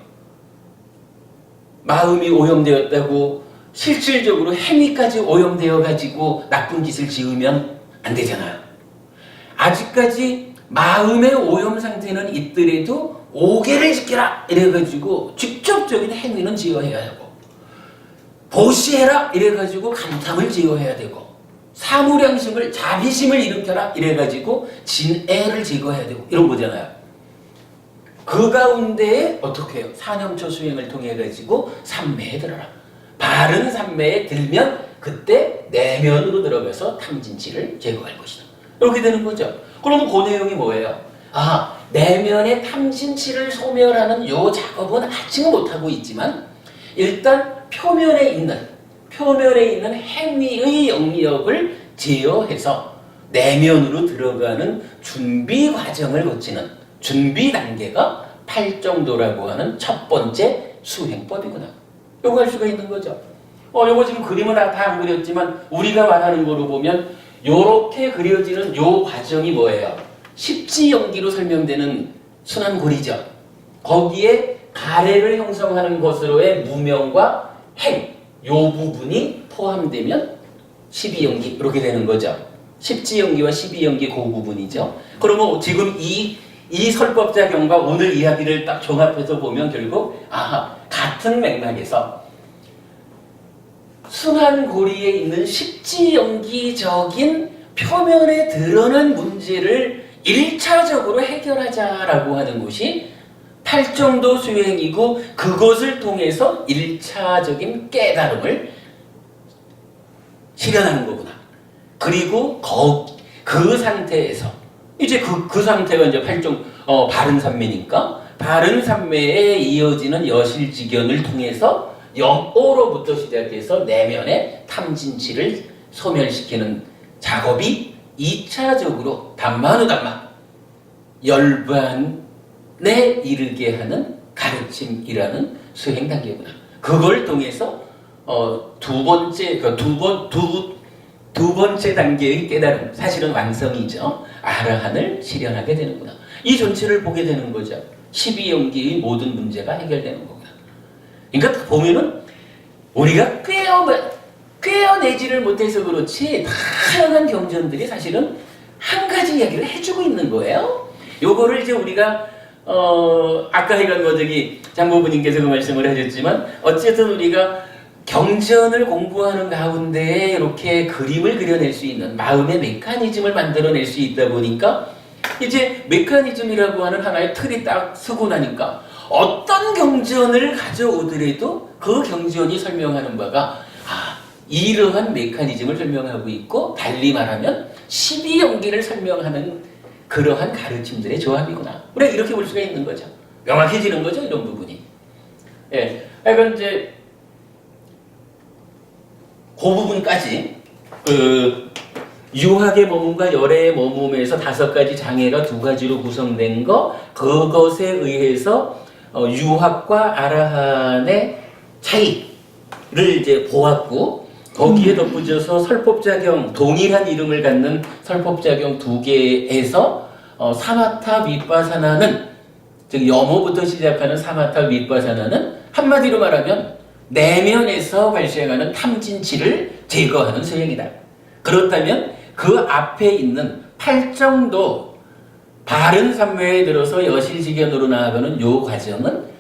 마음이 오염되었다고 실질적으로 행위까지 오염되어 가지고 나쁜 짓을 지으면 안 되잖아요. 아직까지 마음의 오염 상태는 있더라도 오개를 지켜라 이래가지고 직접적인 행위는 지어야 하고, 보시해라 이래가지고 감탐을 지어야 되고, 사무량심을 자비심을 일으켜라 이래가지고 진애를 제거해야 되고, 이런 거잖아요. 그 가운데에 어떻게 해요? 사념초 수행을 통해 가지고 삼매에 들어라. 바른 삼매에 들면 그때 내면으로 들어가서 탐진치를 제거할 것이다. 이렇게 되는 거죠. 그러면 그 내용이 뭐예요? 아, 내면의 탐진치를 소멸하는 요 작업은 아직 못하고 있지만 일단 표면에 있는 행위의 영역을 제어해서 내면으로 들어가는 준비 과정을 거치는 준비 단계가 팔정도라고 하는 첫 번째 수행법이구나. 요거 할 수가 있는 거죠. 요거 지금 그림은 다 안 그렸지만 우리가 말하는 거로 보면 요렇게 그려지는 요 과정이 뭐예요? 십지연기로 설명되는 순환고리죠. 거기에 가래를 형성하는 것으로의 무명과 행, 요 부분이 포함되면 12연기 이렇게 되는 거죠. 십지연기와 12연기 그 부분이죠. 그러면 지금 이 설법자경과 오늘 이야기를 딱 종합해서 보면 결국 같은 맥락에서 순환고리에 있는 십지연기적인 표면에 드러난 문제를 1차적으로 해결하자라고 하는 것이 팔정도 수행이고, 그것을 통해서 1차적인 깨달음을 실현하는 거구나. 그리고 그 상태에서 이제 그 상태가 이제 바른 삼매니까 바른 삼매에 이어지는 여실직연을 통해서 영오로부터 시작해서 내면의 탐진치를 소멸시키는 작업이 2차적으로 담마누담마 열반에 이르게 하는 가르침이라는 수행 단계구나. 그걸 통해서 두 번째 단계의 깨달음, 사실은 완성이죠. 아라한을 실현하게 되는구나. 이 전체를 보게 되는 거죠. 12연기의 모든 문제가 해결되는 거구나. 그러니까 보면은 우리가 꿰어내지를 못해서 그렇지 다양한 경전들이 사실은 한 가지 이야기를 해주고 있는 거예요. 요거를 이제 우리가 아까 장보부님께서 그 말씀을 해줬지만 어쨌든 우리가 경전을 공부하는 가운데 이렇게 그림을 그려낼 수 있는 마음의 메커니즘을 만들어낼 수 있다 보니까 이제 메커니즘이라고 하는 하나의 틀이 딱 서고 나니까 어떤 경전을 가져오더라도 그 경전이 설명하는 바가 이러한 메커니즘을 설명하고 있고, 달리 말하면 12연기를 설명하는 그러한 가르침들의 조합이구나. 우리가 이렇게 볼 수가 있는 거죠. 명확해지는 거죠, 이런 부분이. 예. 그러니까 이제 그 부분까지 유학의 머문과 열애의 머문에서 5가지 장애가 2가지로 구성된 거, 그것에 의해서 유학과 아라한의 차이를 이제 보았고, 거기에 덧붙여서 설법자경, 동일한 이름을 갖는 설법자경 2개에서 사마타 윗바사나는, 즉 염호부터 시작하는 사마타 윗바사나는 한마디로 말하면 내면에서 발생하는 탐진치를 제거하는 수행이다. 그렇다면 그 앞에 있는 팔정도 바른 삼매에 들어서 여실직연으로 나아가는 요 과정은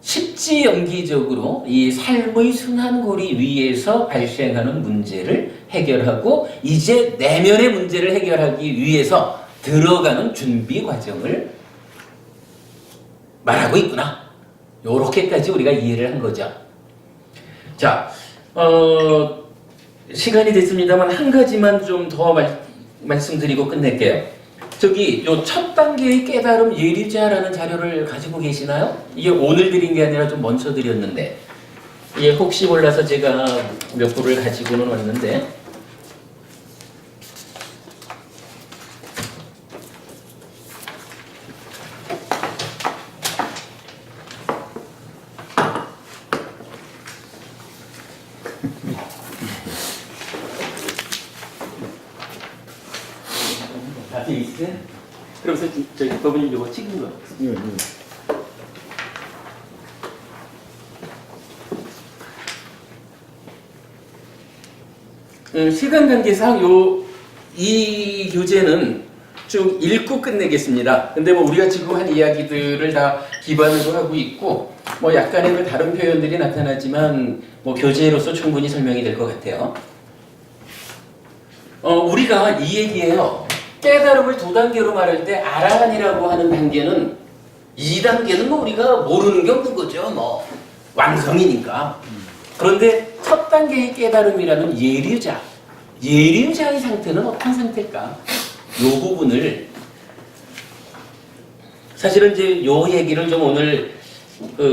십지연기적으로 이 삶의 순환고리 위에서 발생하는 문제를 해결하고, 이제 내면의 문제를 해결하기 위해서 들어가는 준비 과정을 말하고 있구나. 요렇게까지 우리가 이해를 한 거죠. 자, 시간이 됐습니다만 한 가지만 좀 더 말씀드리고 끝낼게요. 요 첫 단계의 깨달음 예리자라는 자료를 가지고 계시나요? 이게 오늘 드린 게 아니라 좀 먼저 드렸는데, 이게 혹시 몰라서 제가 몇 부를 가지고는 왔는데, 돼 있어요? 그러면서 저기 법원님 이거 찍은 거. 예, 예. 시간 관계상 이 교재는 쭉 읽고 끝내겠습니다. 근데 뭐 우리가 지금 한 이야기들을 다 기반으로 하고 있고 뭐 약간의 그 다른 표현들이 나타나지만 뭐 교재로서 충분히 설명이 될 것 같아요. 우리가 이 얘기예요. 깨달음을 두 단계로 말할 때 아라한이라고 하는 단계는 2단계는 뭐 우리가 모르는 게 없는 거죠. 뭐 완성이니까. 그런데 첫 단계의 깨달음이라는 예류자의 상태는 어떤 상태일까? 이 부분을 사실은 이제 요 얘기를 좀 오늘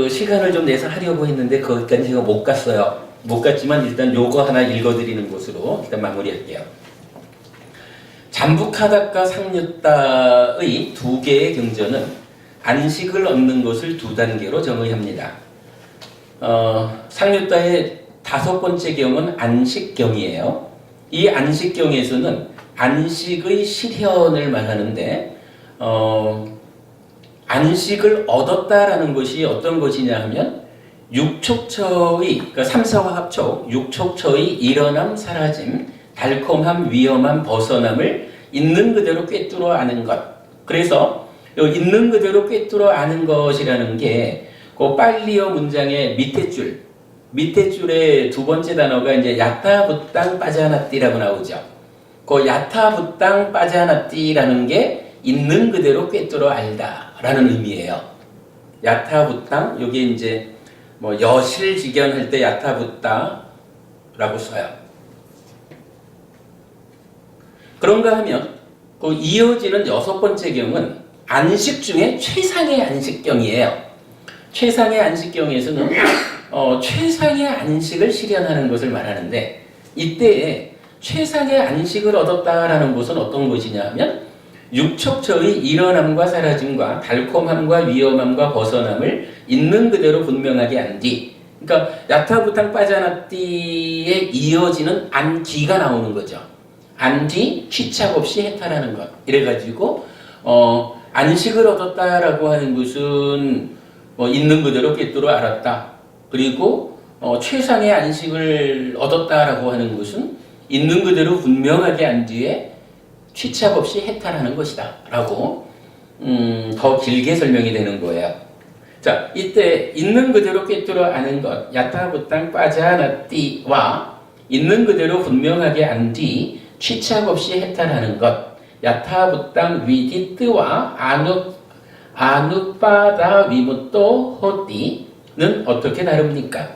시간을 좀 내서 하려고 했는데 거기까지 제가 못 갔어요. 못 갔지만 일단 요거 하나 읽어드리는 것으로 일단 마무리할게요. 잠부카닥과 상류따의 두 개의 경전은 안식을 얻는 것을 두 단계로 정의합니다. 상류따의 5번째 경은 안식경이에요. 이 안식경에서는 안식의 실현을 말하는데 안식을 얻었다라는 것이 어떤 것이냐 하면 육촉처의 그러니까 삼사화합촉, 육촉처의 일어남, 사라짐, 달콤함, 위험함, 벗어남을 있는 그대로 꿰뚫어 아는 것. 그래서 있는 그대로 꿰뚫어 아는 것이라는 게 그 빨리어 문장의 밑에 줄의 두 번째 단어가 이제 야타부땅 빠자나띠라고 나오죠. 그 야타부땅 빠자나띠라는 게 있는 그대로 꿰뚫어 알다라는 의미예요. 야타부땅 여기 이제 뭐 여실직연 할 때 야타부따라고 써요. 그런가 하면 그 이어지는 6번째 경은 안식 중에 최상의 안식경이에요. 최상의 안식경에서는 최상의 안식을 실현하는 것을 말하는데 이때에 최상의 안식을 얻었다라는 것은 어떤 것이냐 하면 육촉처의 일어남과 사라짐과 달콤함과 위험함과 벗어남을 있는 그대로 분명하게 안 뒤 그러니까 야타부탕 빠자나띠에 이어지는 안뒤가 나오는 거죠. 안뒤 취착 없이 해탈하는 것 이래가지고 안식을 얻었다라고 하는 것은 있는 그대로 꿰뚫어 알았다. 그리고 최상의 안식을 얻었다라고 하는 것은 있는 그대로 분명하게 안 뒤에 취착 없이 해탈하는 것이다. 라고 더 길게 설명이 되는 거예요. 자, 이때 있는 그대로 꿰뚫어 아는 것, 야타부땅 빠자나띠와 있는 그대로 분명하게 안 뒤 취착 없이 해탈하는 것, 야타부땅 위디뜨와 아누빠다 위무또 호띠는 어떻게 다릅니까?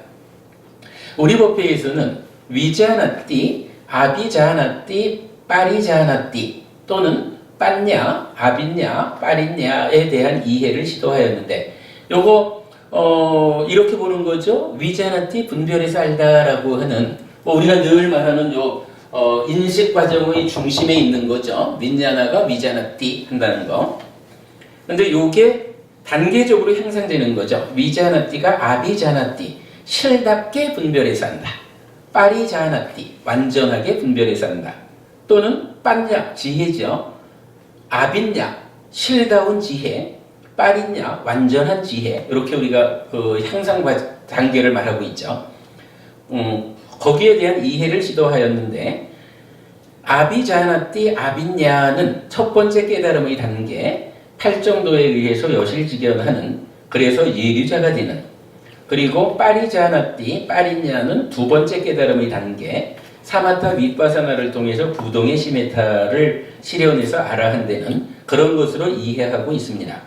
우리 법회에서는 위자나띠, 아비자나띠, 빠리자나띠 또는 빤냐, 아빈냐, 빠린냐에 대한 이해를 시도하였는데 요거 이렇게 보는 거죠. 위자나띠 분별해서 알다라고 하는 우리가 늘 말하는 인식 과정의 중심에 있는 거죠. 윈냐나가 위자나띠 한다는 거. 근데 요게 단계적으로 향상되는 거죠. 위자나띠가 아비자나띠, 실답게 분별해서 한다. 빠리자나띠, 완전하게 분별해서 한다. 또는 빤냐, 지혜죠. 아빈냐, 실다운 지혜. 빠린냐, 완전한 지혜. 이렇게 우리가 그 향상 단계를 말하고 있죠. 거기에 대한 이해를 시도하였는데 아비자나띠, 아빈냐는 첫 번째 깨달음의 단계, 팔정도에 의해서 여실직연하는 그래서 예류자가 되는 그리고 빠리자나띠, 빠린냐는 두 번째 깨달음의 단계 사마타 윗바사나를 통해서 부동의 시메타를 실현해서 아라한다는 그런 것으로 이해하고 있습니다.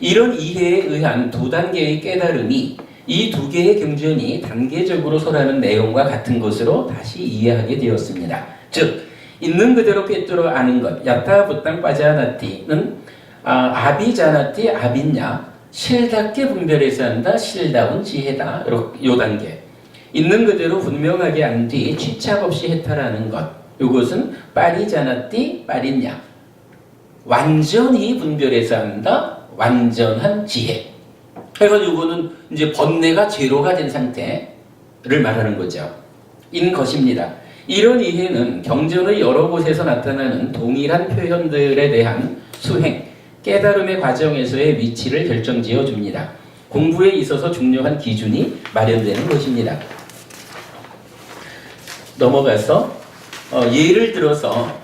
이런 이해에 의한 두 단계의 깨달음이 이 두 개의 경전이 단계적으로 설하는 내용과 같은 것으로 다시 이해하게 되었습니다. 즉 있는 그대로 꿰뚫어 아는 것 야타부땅 빠자나띠는 아비자나띠 아빈냐 실답게 분별해서 한다 실다운 지혜다 요 단계 있는 그대로 분명하게 안 뒤 취착 없이 해탈하는 것 이것은 빠리자나띠 빠린냐 완전히 분별해서 한다 완전한 지혜 그래서 이거는 이제 번뇌가 제로가 된 상태를 말하는 거죠. 인 것입니다. 이런 이해는 경전의 여러 곳에서 나타나는 동일한 표현들에 대한 수행, 깨달음의 과정에서의 위치를 결정지어 줍니다. 공부에 있어서 중요한 기준이 마련되는 것입니다. 넘어가서 예를 들어서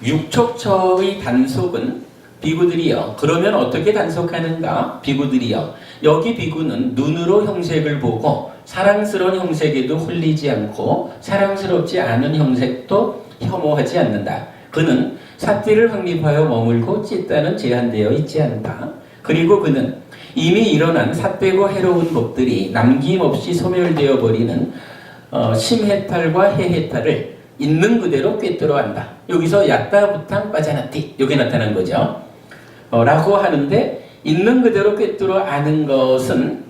육촉처의 단속은 비구들이여 그러면 어떻게 단속하는가? 비구들이여 여기 비구는 눈으로 형색을 보고 사랑스러운 형색에도 홀리지 않고 사랑스럽지 않은 형색도 혐오하지 않는다. 그는 삿띠를 확립하여 머물고 찢다는 제한되어 있지 않다. 그리고 그는 이미 일어난 삿되고 해로운 법들이 남김없이 소멸되어 버리는 심해탈과 해해탈을 있는 그대로 꿰뚫어 안다. 여기서 야따부탕 빠자나띠 여기 나타난 거죠. 라고 하는데 있는 그대로 꿰뚫어 아는 것은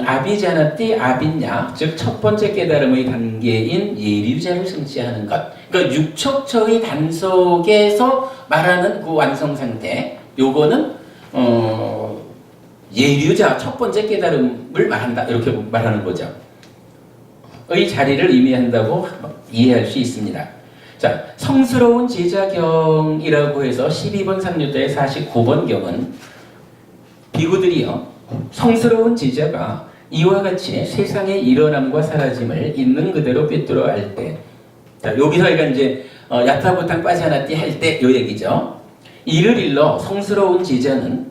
아비자나띠 아비냐 즉 첫 번째 깨달음의 단계인 예류자를 성취하는 것. 그러니까 육촉처의 단속에서 말하는 그 완성 상태. 요거는 예류자 첫 번째 깨달음을 말한다 이렇게 말하는 거죠. 의 자리를 의미한다고 이해할 수 있습니다. 자, 성스러운 제자경이라고 해서 12번 상류자의 49번 경은 비구들이여 성스러운 제자가 이와 같이 세상의 일어남과 사라짐을 있는 그대로 꿰뚫어 알 때, 자 여기서 이제 야타부탕 빠자나띠 할 때 요 얘기죠. 이를 일러 성스러운 제자는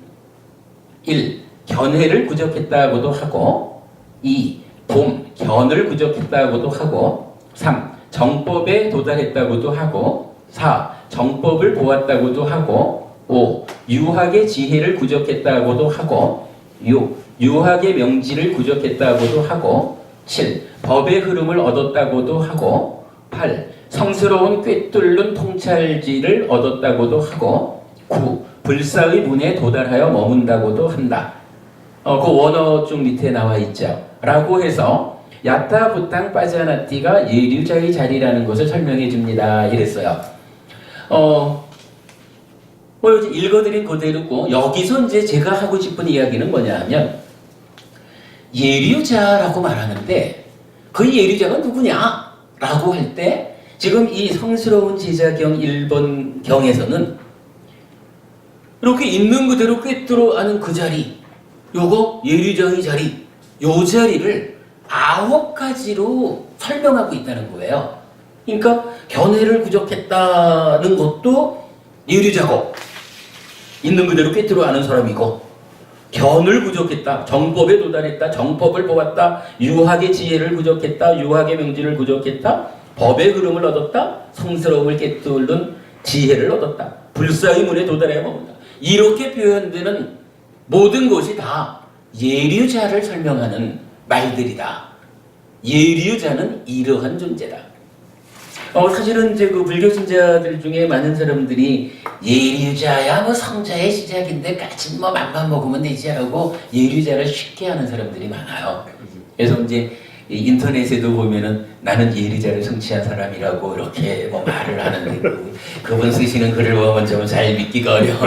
1. 견해를 구적했다고도 하고 2. 봄, 견을 구적했다고도 하고 3. 정법에 도달했다고도 하고 4. 정법을 보았다고도 하고 5. 유학의 지혜를 구적했다고도 하고 6. 유학의 명지를 구적했다고도 하고 7. 법의 흐름을 얻었다고도 하고 8. 성스러운 꿰뚫는 통찰지를 얻었다고도 하고 9. 불사의 문에 도달하여 머문다고도 한다. 그 원어 쪽 밑에 나와 있죠. 라고 해서 야타부탕 빠자나띠가 예류자의 자리라는 것을 설명해 줍니다. 이랬어요. 읽어드린 그대로고 여기서 이제 제가 하고 싶은 이야기는 뭐냐 하면 예류자라고 말하는데 그 예류자가 누구냐? 라고 할 때 지금 이 성스러운 제자경 1번 경에서는 이렇게 있는 그대로 꿰뚫어 아는 그 자리 요거 예류자의 자리 요 자리를 9가지로 설명하고 있다는 거예요. 그러니까 견해를 구적했다는 것도 예류자고 있는 그대로 꿰뚫어 아는 사람이고 견을 구적했다. 정법에 도달했다. 정법을 보았다. 유학의 지혜를 구적했다. 유학의 명지를 구적했다. 법의 흐름을 얻었다. 성스러움을 꿰뚫는 지혜를 얻었다. 불사의 문에 도달해 머문다. 이렇게 표현되는 모든 것이 다 예류자를 설명하는 말들이다. 예류자는 이러한 존재다. 사실은 이제 그 불교 신자들 중에 많은 사람들이 예류자야 뭐 성자의 시작인데 까짓 뭐 맘만 먹으면 되지라고 예류자를 쉽게 하는 사람들이 많아요. 그래서 이제 인터넷에도 보면은 나는 예류자를 성취한 사람이라고 이렇게 뭐 말을 하는데 그분 쓰시는 글을 보면 좀 잘 믿기가 어려워.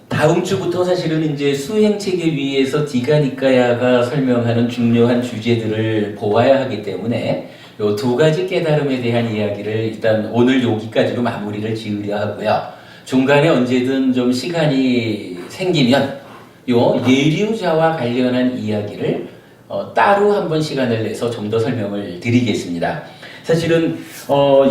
다음 주부터 사실은 이제 수행 체계 위에서 디가니까야가 설명하는 중요한 주제들을 보아야 하기 때문에 요 2가지 깨달음에 대한 이야기를 일단 오늘 여기까지로 마무리를 지으려 하고요. 중간에 언제든 좀 시간이 생기면 요 예류자와 관련한 이야기를 따로 한번 시간을 내서 좀 더 설명을 드리겠습니다. 사실은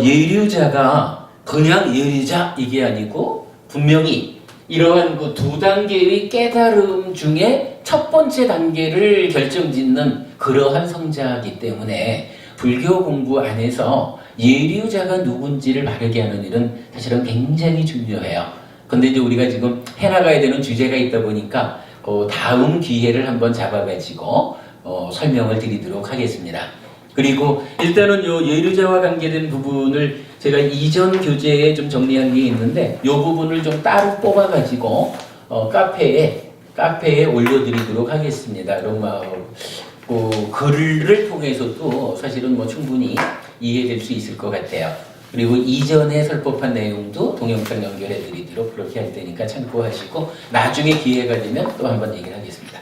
예류자가 그냥 예류자 이게 아니고 분명히 이러한 그 2단계의 깨달음 중에 첫 번째 단계를 결정짓는 그러한 성자이기 때문에 불교 공부 안에서 예류자가 누군지를 바르게 하는 일은 사실은 굉장히 중요해요. 근데 이제 우리가 지금 해나가야 되는 주제가 있다 보니까 다음 기회를 한번 잡아가지고 설명을 드리도록 하겠습니다. 그리고 일단은 요 예류자와 관계된 부분을 제가 이전 교재에 좀 정리한 게 있는데 요 부분을 좀 따로 뽑아가지고 카페에 올려드리도록 하겠습니다. 그럼 그 글을 통해서도 사실은 뭐 충분히 이해될 수 있을 것 같아요. 그리고 이전에 설법한 내용도 동영상 연결해 드리도록 그렇게 할 테니까 참고하시고 나중에 기회가 되면 또 한번 얘기를 하겠습니다.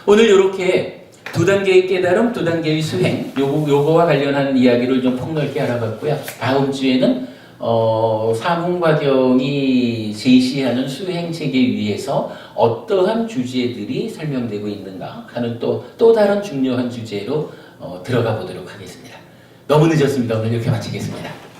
오늘 이렇게 두 단계의 깨달음, 두 단계의 수행, 요거와 관련한 이야기를 좀 폭넓게 알아봤고요. 다음 주에는 사문과정이 제시하는 수행 체계 위에서 어떠한 주제들이 설명되고 있는가 하는 또 다른 중요한 주제로 들어가 보도록 하겠습니다. 너무 늦었습니다. 오늘 이렇게 마치겠습니다.